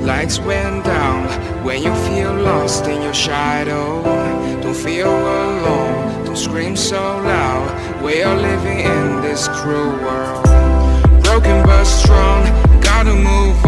lights went down. When you feel lost in your shadow, don't feel alone, don't scream so loud. We are living in this cruel world, broken but strong, gotta move